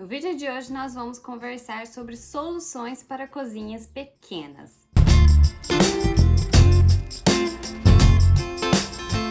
No vídeo de hoje nós vamos conversar sobre soluções para cozinhas pequenas.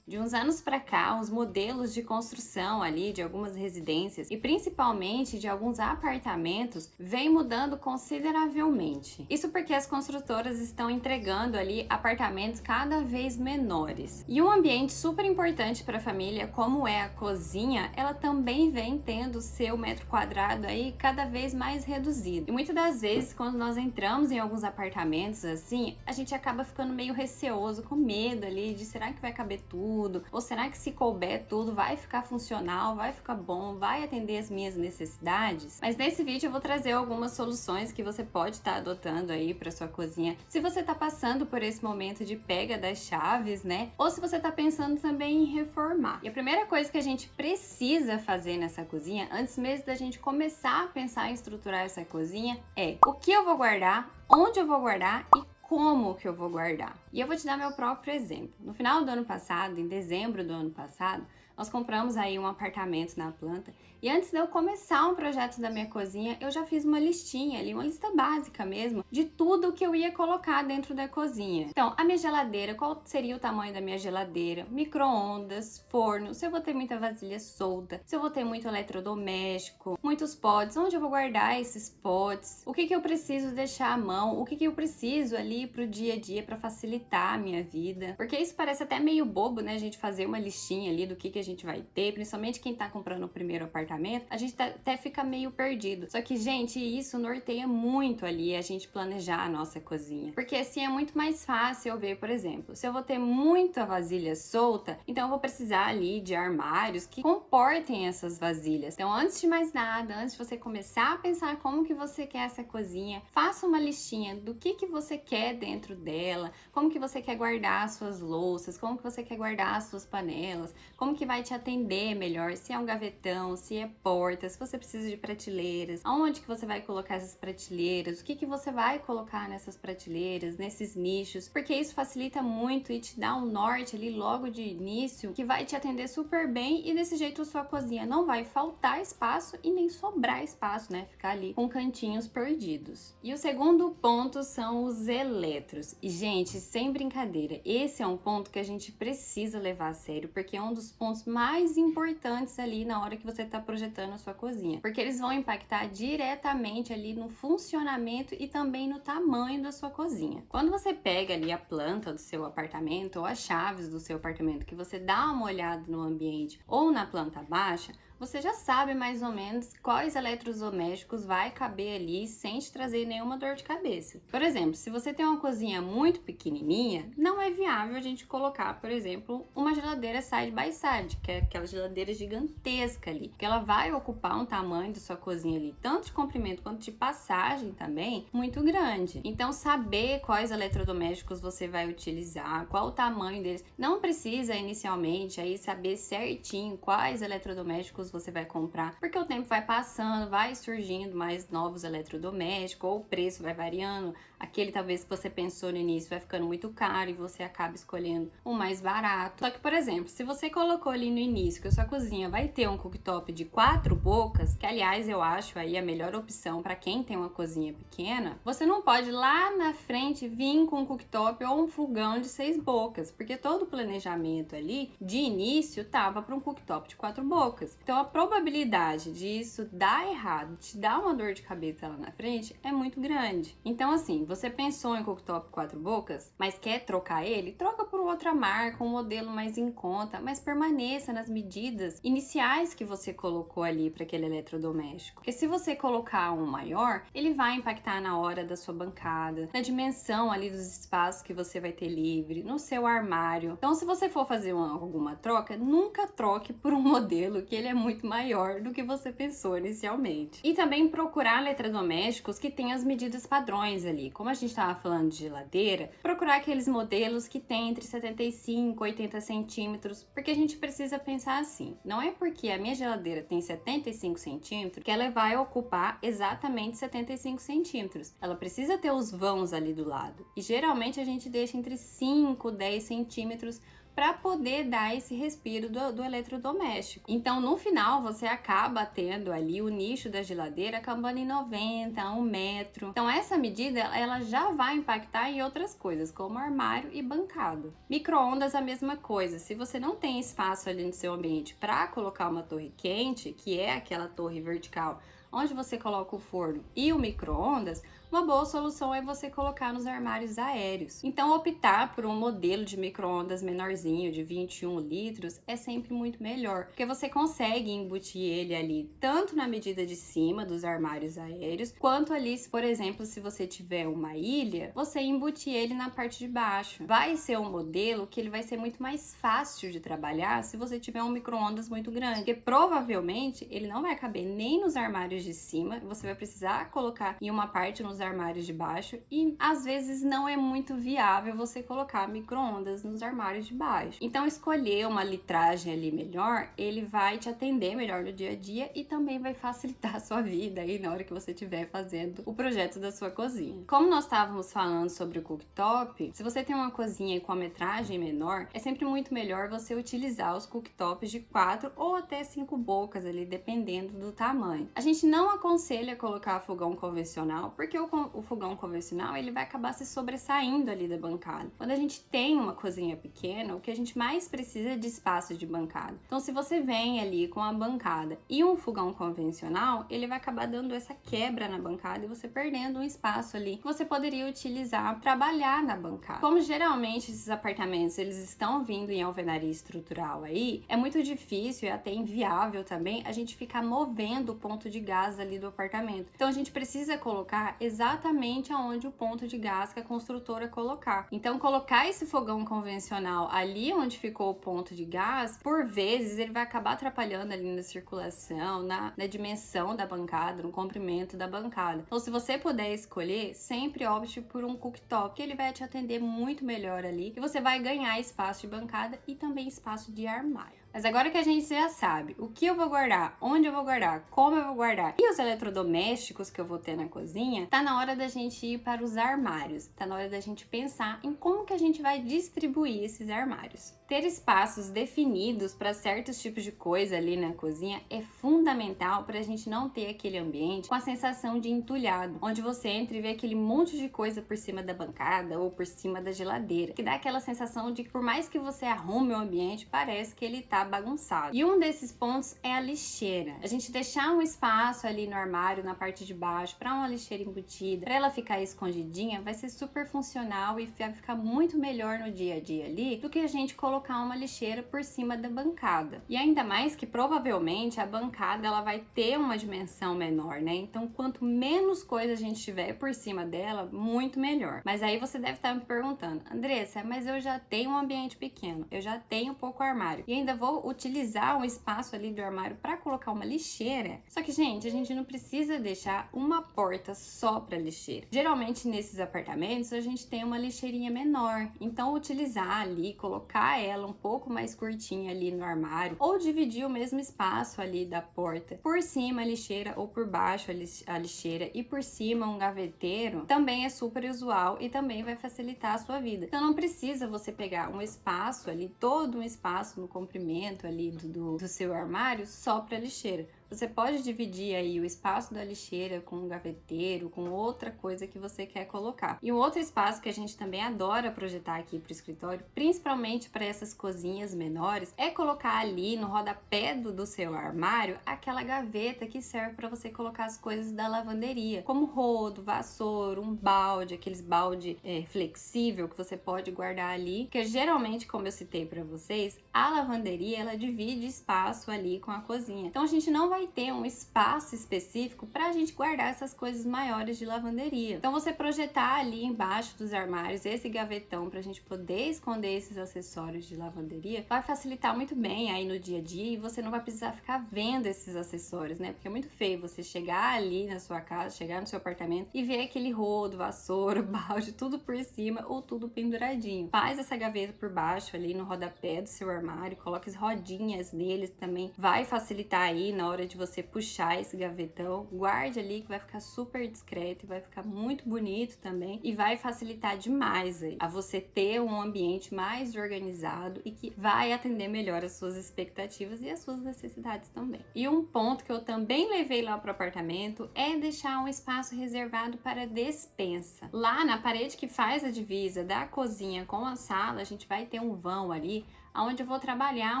De uns anos para cá, os modelos de construção ali de algumas residências e principalmente de alguns apartamentos vem mudando consideravelmente. Isso porque as construtoras estão entregando ali apartamentos cada vez menores. E um ambiente super importante para a família, como é a cozinha, ela também vem tendo seu metro quadrado aí cada vez mais reduzido. E muitas das vezes, quando nós entramos em alguns apartamentos assim, a gente acaba ficando meio receoso, com medo ali de será que vai caber tudo? Ou será que se couber tudo vai ficar funcional, vai ficar bom, vai atender as minhas necessidades? Mas nesse vídeo eu vou trazer algumas soluções que você pode estar adotando aí para sua cozinha. Se você está passando por esse momento de pega das chaves, né? Ou se você está pensando também em reformar. E a primeira coisa que a gente precisa fazer nessa cozinha, antes mesmo da gente começar a pensar em estruturar essa cozinha, é o que eu vou guardar, onde eu vou guardar e como que eu vou guardar. E eu vou te dar meu próprio exemplo. No final do ano passado, em dezembro do ano passado, nós compramos aí um apartamento na planta e antes de eu começar um projeto da minha cozinha, eu já fiz uma listinha ali, uma lista básica mesmo, de tudo que eu ia colocar dentro da cozinha. Então, a minha geladeira, qual seria o tamanho da minha geladeira, micro-ondas, forno, se eu vou ter muita vasilha solta, se eu vou ter muito eletrodoméstico, muitos potes, onde eu vou guardar esses potes, o que que eu preciso deixar à mão, o que que eu preciso ali pro dia a dia para facilitar a minha vida. Porque isso parece até meio bobo, né, a gente fazer uma listinha ali do que a gente vai ter, principalmente quem tá comprando o primeiro apartamento, a gente até fica meio perdido. Só que, gente, isso norteia muito ali a gente planejar a nossa cozinha. Porque assim é muito mais fácil eu ver, por exemplo, se eu vou ter muita vasilha solta, então eu vou precisar ali de armários que comportem essas vasilhas. Então, antes de mais nada, antes de você começar a pensar como que você quer essa cozinha, faça uma listinha do que você quer dentro dela, como que você quer guardar as suas louças, como que você quer guardar as suas panelas, como que vai te atender melhor, se é um gavetão, se é porta, se você precisa de prateleiras, aonde que você vai colocar essas prateleiras, o que que você vai colocar nessas prateleiras, nesses nichos, porque isso facilita muito e te dá um norte ali logo de início que vai te atender super bem e desse jeito a sua cozinha não vai faltar espaço e nem sobrar espaço, né? Ficar ali com cantinhos perdidos. E o segundo ponto são os eletros. E, gente, sem brincadeira, esse é um ponto que a gente precisa levar a sério, porque é um dos pontos mais importantes ali na hora que você está projetando a sua cozinha, porque eles vão impactar diretamente ali no funcionamento e também no tamanho da sua cozinha. Quando você pega ali a planta do seu apartamento ou as chaves do seu apartamento, que você dá uma olhada no ambiente ou na planta baixa, você já sabe mais ou menos quais eletrodomésticos vai caber ali sem te trazer nenhuma dor de cabeça. Por exemplo, se você tem uma cozinha muito pequenininha, não é viável a gente colocar, por exemplo, uma geladeira side by side, que é aquela geladeira gigantesca ali, que ela vai ocupar um tamanho da sua cozinha ali, tanto de comprimento quanto de passagem também, muito grande. Então, saber quais eletrodomésticos você vai utilizar, qual o tamanho deles, não precisa inicialmente aí saber certinho quais eletrodomésticos você vai comprar, porque o tempo vai passando, vai surgindo mais novos eletrodomésticos, ou o preço vai variando, aquele talvez que você pensou no início vai ficando muito caro e você acaba escolhendo o mais barato. Só que, por exemplo, se você colocou ali no início que a sua cozinha vai ter um cooktop de 4 bocas, que aliás eu acho aí a melhor opção para quem tem uma cozinha pequena, você não pode lá na frente vir com um cooktop ou um fogão de 6 bocas, porque todo o planejamento ali de início tava para um cooktop de 4 bocas. Então a probabilidade disso dar errado, te dar uma dor de cabeça lá na frente é muito grande. Então assim, você pensou em cooktop 4 bocas, mas quer trocar ele? Troca por outra marca, um modelo mais em conta, mas permaneça nas medidas iniciais que você colocou ali para aquele eletrodoméstico. Porque se você colocar um maior, ele vai impactar na hora da sua bancada, na dimensão ali dos espaços que você vai ter livre, no seu armário. Então se você for fazer alguma troca, nunca troque por um modelo que ele é muito maior do que você pensou inicialmente. E também procurar eletrodomésticos que tenham as medidas padrões ali. Como a gente estava falando de geladeira, procurar aqueles modelos que tem entre 75 e 80 centímetros, porque a gente precisa pensar assim, não é porque a minha geladeira tem 75 centímetros que ela vai ocupar exatamente 75 centímetros. Ela precisa ter os vãos ali do lado. E geralmente a gente deixa entre 5 e 10 centímetros para poder dar esse respiro do eletrodoméstico. Então, no final, você acaba tendo ali o nicho da geladeira acabando em 90, 1 metro. Então, essa medida, ela já vai impactar em outras coisas, como armário e bancada. Micro-ondas, a mesma coisa. Se você não tem espaço ali no seu ambiente para colocar uma torre quente, que é aquela torre vertical onde você coloca o forno e o micro-ondas, uma boa solução é você colocar nos armários aéreos. Então, optar por um modelo de micro-ondas menorzinho, de 21 litros, é sempre muito melhor, porque você consegue embutir ele ali, tanto na medida de cima dos armários aéreos, quanto ali, por exemplo, se você tiver uma ilha, você embutir ele na parte de baixo. Vai ser um modelo que ele vai ser muito mais fácil de trabalhar se você tiver um micro-ondas muito grande, porque provavelmente ele não vai caber nem nos armários de cima, você vai precisar colocar em uma parte nos armários de baixo e às vezes não é muito viável você colocar micro-ondas nos armários de baixo. Então, escolher uma litragem ali melhor, ele vai te atender melhor no dia a dia e também vai facilitar a sua vida aí na hora que você estiver fazendo o projeto da sua cozinha. Como nós estávamos falando sobre o cooktop, se você tem uma cozinha com a metragem menor, é sempre muito melhor você utilizar os cooktops de 4 ou até 5 bocas ali, dependendo do tamanho. A gente não aconselha colocar fogão convencional, porque o fogão convencional ele vai acabar se sobressaindo ali da bancada. Quando a gente tem uma cozinha pequena, o que a gente mais precisa é de espaço de bancada. Então, se você vem ali com a bancada e um fogão convencional, ele vai acabar dando essa quebra na bancada e você perdendo um espaço ali que você poderia utilizar para trabalhar na bancada. Como geralmente esses apartamentos eles estão vindo em alvenaria estrutural aí, é muito difícil e até inviável também a gente ficar movendo o ponto de gás ali do apartamento. Então a gente precisa colocar exatamente aonde o ponto de gás que a construtora colocar. Então colocar esse fogão convencional ali onde ficou o ponto de gás, por vezes ele vai acabar atrapalhando ali na circulação, na dimensão da bancada, no comprimento da bancada. Então se você puder escolher, sempre opte por um cooktop, que ele vai te atender muito melhor ali e você vai ganhar espaço de bancada e também espaço de armário. Mas agora que a gente já sabe o que eu vou guardar, onde eu vou guardar, como eu vou guardar e os eletrodomésticos que eu vou ter na cozinha, tá na hora da gente ir para os armários. Tá na hora da gente pensar em como que a gente vai distribuir esses armários. Ter espaços definidos para certos tipos de coisa ali na cozinha é fundamental para a gente não ter aquele ambiente com a sensação de entulhado, onde você entra e vê aquele monte de coisa por cima da bancada ou por cima da geladeira, que dá aquela sensação de que por mais que você arrume o ambiente, parece que ele tá bagunçado. E um desses pontos é a lixeira. A gente deixar um espaço ali no armário, na parte de baixo, para uma lixeira embutida, para ela ficar escondidinha, vai ser super funcional e vai ficar muito melhor no dia a dia ali do que a gente colocar uma lixeira por cima da bancada. E ainda mais que provavelmente a bancada ela vai ter uma dimensão menor, né? Então quanto menos coisa a gente tiver por cima dela, muito melhor. Mas aí você deve estar me perguntando, Andressa, mas eu já tenho um ambiente pequeno, eu já tenho pouco armário e ainda vou utilizar um espaço ali do armário para colocar uma lixeira? Só que, gente, a gente não precisa deixar uma porta só para lixeira. Geralmente nesses apartamentos a gente tem uma lixeirinha menor, então utilizar ali, colocar ela um pouco mais curtinha ali no armário ou dividir o mesmo espaço ali da porta, por cima a lixeira ou por baixo a lixeira e por cima um gaveteiro, também é super usual e também vai facilitar a sua vida. Então não precisa você pegar um espaço ali, todo um espaço no comprimento ali do seu armário só para lixeira. Você pode dividir aí o espaço da lixeira com um gaveteiro, com outra coisa que você quer colocar. E um outro espaço que a gente também adora projetar aqui para o escritório, principalmente para essas cozinhas menores, é colocar ali no rodapé do seu armário aquela gaveta que serve para você colocar as coisas da lavanderia, como rodo, vassoura, um balde, aqueles balde flexível que você pode guardar ali, que geralmente, como eu citei para vocês, a lavanderia ela divide espaço ali com a cozinha. Então a gente não vai ter um espaço específico para a gente guardar essas coisas maiores de lavanderia. Então você projetar ali embaixo dos armários esse gavetão para a gente poder esconder esses acessórios de lavanderia vai facilitar muito bem aí no dia a dia e você não vai precisar ficar vendo esses acessórios, né? Porque é muito feio você chegar ali na sua casa, chegar no seu apartamento e ver aquele rodo, vassoura, balde, tudo por cima ou tudo penduradinho. Faz essa gaveta por baixo ali no rodapé do seu armário, coloca as rodinhas neles também, vai facilitar aí na hora de você puxar esse gavetão, guarde ali que vai ficar super discreto e vai ficar muito bonito também e vai facilitar demais aí a você ter um ambiente mais organizado e que vai atender melhor as suas expectativas e as suas necessidades também. E um ponto que eu também levei lá pro apartamento é deixar um espaço reservado para despensa. Lá na parede que faz a divisa da cozinha com a sala, a gente vai ter um vão ali onde eu vou trabalhar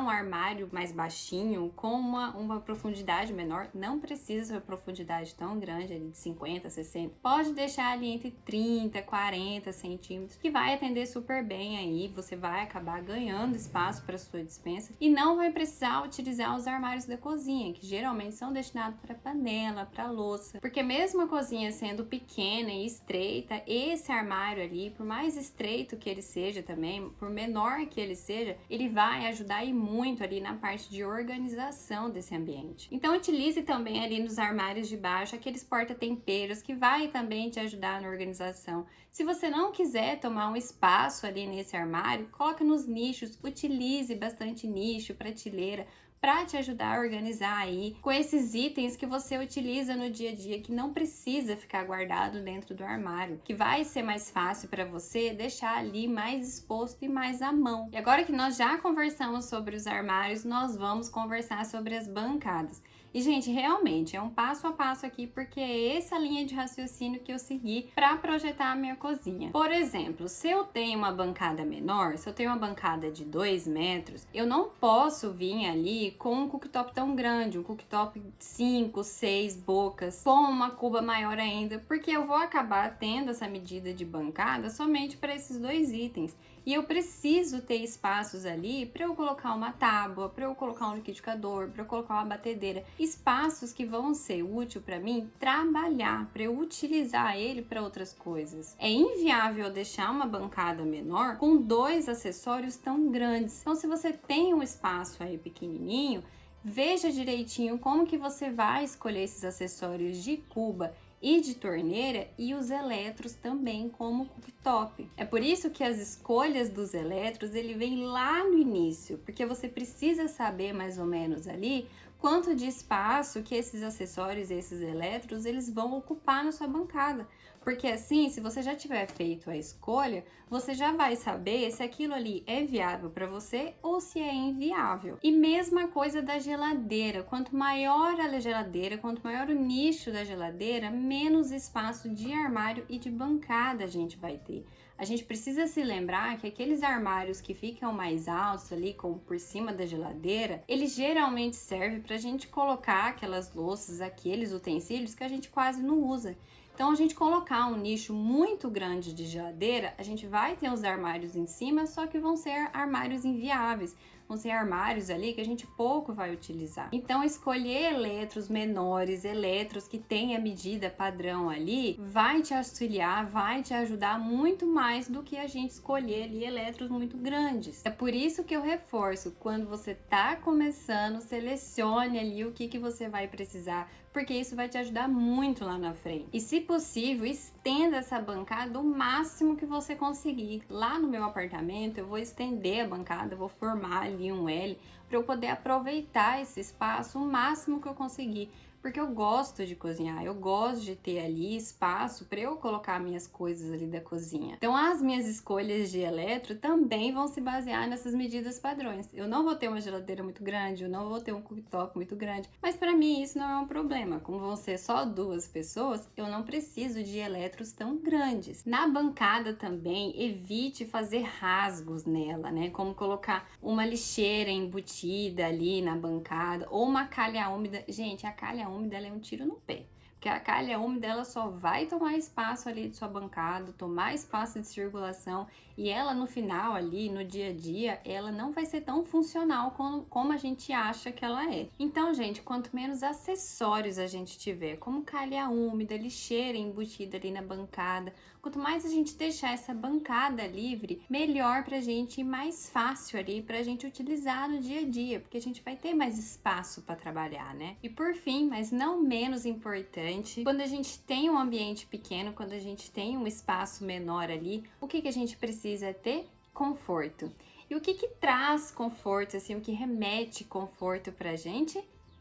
um armário mais baixinho com uma profundidade menor. Não precisa uma profundidade tão grande, ali de 50, 60. Pode deixar ali entre 30, 40 centímetros, que vai atender super bem aí. Você vai acabar ganhando espaço para sua despensa e não vai precisar utilizar os armários da cozinha, que geralmente são destinados para panela, para louça. Porque mesmo a cozinha sendo pequena e estreita, esse armário ali, por mais estreito que ele seja também, por menor que ele seja, ele vai ajudar e muito ali na parte de organização desse ambiente. Então utilize também ali nos armários de baixo aqueles porta-temperos que vai também te ajudar na organização. Se você não quiser tomar um espaço ali nesse armário, coloque nos nichos, utilize bastante nicho, prateleira, para te ajudar a organizar aí com esses itens que você utiliza no dia a dia, que não precisa ficar guardado dentro do armário, que vai ser mais fácil para você deixar ali mais exposto e mais à mão. E agora que nós já conversamos sobre os armários, nós vamos conversar sobre as bancadas. E, gente, realmente é um passo a passo aqui, porque é essa linha de raciocínio que eu segui para projetar a minha cozinha. Por exemplo, se eu tenho uma bancada menor, se eu tenho uma bancada de 2 metros, eu não posso vir ali com um cooktop tão grande, um cooktop 5, 6 bocas, com uma cuba maior ainda, porque eu vou acabar tendo essa medida de bancada somente para esses 2 itens. E eu preciso ter espaços ali para eu colocar uma tábua, para eu colocar um liquidificador, para eu colocar uma batedeira. Espaços que vão ser úteis para mim trabalhar, para eu utilizar ele para outras coisas. É inviável deixar uma bancada menor com 2 acessórios tão grandes. Então, se você tem um espaço aí pequenininho, veja direitinho como que você vai escolher esses acessórios de cuba e de torneira e os eletros também como cooktop. É por isso que as escolhas dos eletros ele vem lá no início, porque você precisa saber mais ou menos ali quanto de espaço que esses acessórios, esses eletros, eles vão ocupar na sua bancada. Porque assim, se você já tiver feito a escolha, você já vai saber se aquilo ali é viável para você ou se é inviável. E mesma coisa da geladeira. Quanto maior a geladeira, quanto maior o nicho da geladeira, menos espaço de armário e de bancada a gente vai ter. A gente precisa se lembrar que aqueles armários que ficam mais altos ali, como por cima da geladeira, eles geralmente servem para a gente colocar aquelas louças, aqueles utensílios que a gente quase não usa. Então, a gente colocar um nicho muito grande de geladeira, a gente vai ter os armários em cima, só que vão ser armários inviáveis. Vão ser armários ali que a gente pouco vai utilizar. Então, escolher eletros menores, eletros que tem a medida padrão ali, vai te auxiliar, vai te ajudar muito mais do que a gente escolher ali eletros muito grandes. É por isso que eu reforço, quando você tá começando, selecione ali o que você vai precisar, porque isso vai te ajudar muito lá na frente. E se possível, estenda essa bancada o máximo que você conseguir. Lá no meu apartamento, eu vou estender a bancada, vou formar ali um L para eu poder aproveitar esse espaço o máximo que eu conseguir. Porque eu gosto de cozinhar, eu gosto de ter ali espaço para eu colocar minhas coisas ali da cozinha. Então as minhas escolhas de eletro também vão se basear nessas medidas padrões. Eu não vou ter uma geladeira muito grande, eu não vou ter um cooktop muito grande, mas para mim isso não é um problema. Como vão ser só 2 pessoas, eu não preciso de eletros tão grandes. Na bancada também, evite fazer rasgos nela, né? Como colocar uma lixeira embutida ali na bancada ou uma calha úmida. Gente, a calha úmida ela é um tiro no pé. Porque a calha úmida ela só vai tomar espaço ali de sua bancada, tomar espaço de circulação e ela no final ali, no dia a dia, ela não vai ser tão funcional como a gente acha que ela é. Então, gente, quanto menos acessórios a gente tiver, como calha úmida, lixeira embutida ali na bancada, quanto mais a gente deixar essa bancada livre, melhor pra gente e mais fácil ali pra gente utilizar no dia a dia, porque a gente vai ter mais espaço para trabalhar, né? E por fim, mas não menos importante, quando a gente tem um ambiente pequeno, quando a gente tem um espaço menor ali, o que a gente precisa ter? Conforto. E o que traz conforto, assim, o que remete conforto pra gente?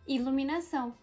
iluminação.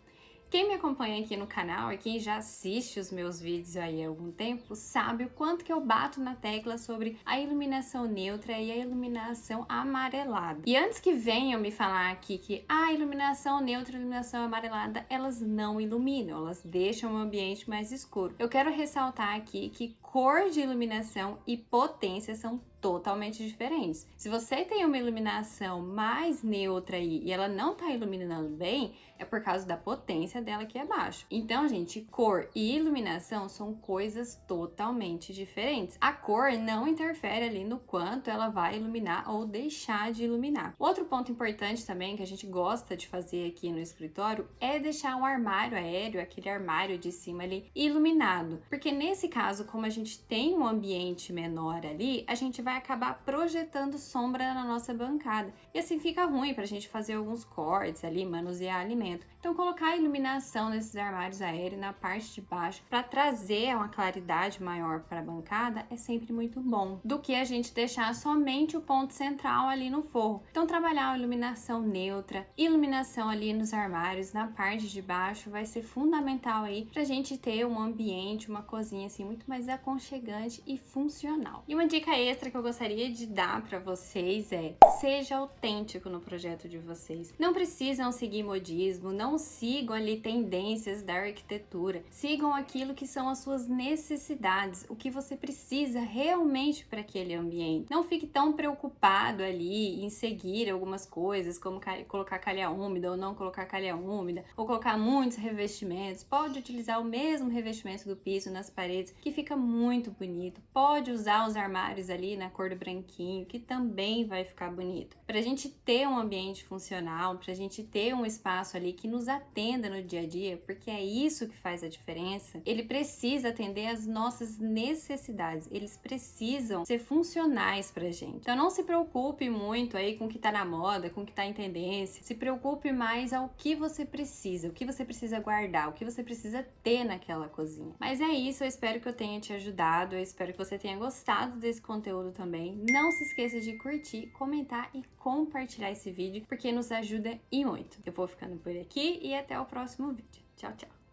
Quem me acompanha aqui no canal e quem já assiste os meus vídeos aí há algum tempo sabe o quanto que eu bato na tecla sobre a iluminação neutra e a iluminação amarelada. E antes que venham me falar aqui que a iluminação neutra e a iluminação amarelada, elas não iluminam, elas deixam o ambiente mais escuro. Eu quero ressaltar aqui que cor de iluminação e potência são totalmente diferentes. Se você tem uma iluminação mais neutra aí e ela não tá iluminando bem, é por causa da potência dela que é baixa. Então, gente, cor e iluminação são coisas totalmente diferentes. A cor não interfere ali no quanto ela vai iluminar ou deixar de iluminar. Outro ponto importante também que a gente gosta de fazer aqui no escritório é deixar o armário aéreo, aquele armário de cima ali, iluminado. Porque nesse caso, como a gente tem um ambiente menor ali, a gente vai acabar projetando sombra na nossa bancada. E assim fica ruim pra gente fazer alguns cortes ali, manusear alimento. Então, colocar a iluminação nesses armários aéreos na parte de baixo para trazer uma claridade maior para a bancada é sempre muito bom, do que a gente deixar somente o ponto central ali no forro. Então, trabalhar a iluminação neutra, iluminação ali nos armários, na parte de baixo, vai ser fundamental aí pra gente ter um ambiente, uma cozinha assim muito mais aconchegante e funcional. E uma dica extra que eu gostaria de dar para vocês é: seja autêntico no projeto de vocês. Não precisam seguir modismo, não sigam ali tendências da arquitetura, sigam aquilo que são as suas necessidades, o que você precisa realmente para aquele ambiente. Não fique tão preocupado ali em seguir algumas coisas, como colocar calha úmida ou não colocar calha úmida, ou colocar muitos revestimentos. Pode utilizar o mesmo revestimento do piso nas paredes, que fica muito bonito. Pode usar os armários ali na cor do branquinho, que também vai ficar bonito. Para a gente ter um ambiente funcional, para a gente ter um espaço ali que nos atenda no dia a dia, porque é isso que faz a diferença, ele precisa atender às nossas necessidades, eles precisam ser funcionais pra gente. Então não se preocupe muito aí com o que tá na moda, com o que tá em tendência, se preocupe mais ao que você precisa, o que você precisa guardar, o que você precisa ter naquela cozinha. Mas é isso, eu espero que eu tenha te ajudado, eu espero que você tenha gostado desse conteúdo também. Não se esqueça de curtir, comentar e compartilhar esse vídeo, porque nos ajuda e muito. Eu vou ficando por aqui e até o próximo vídeo. Tchau, tchau!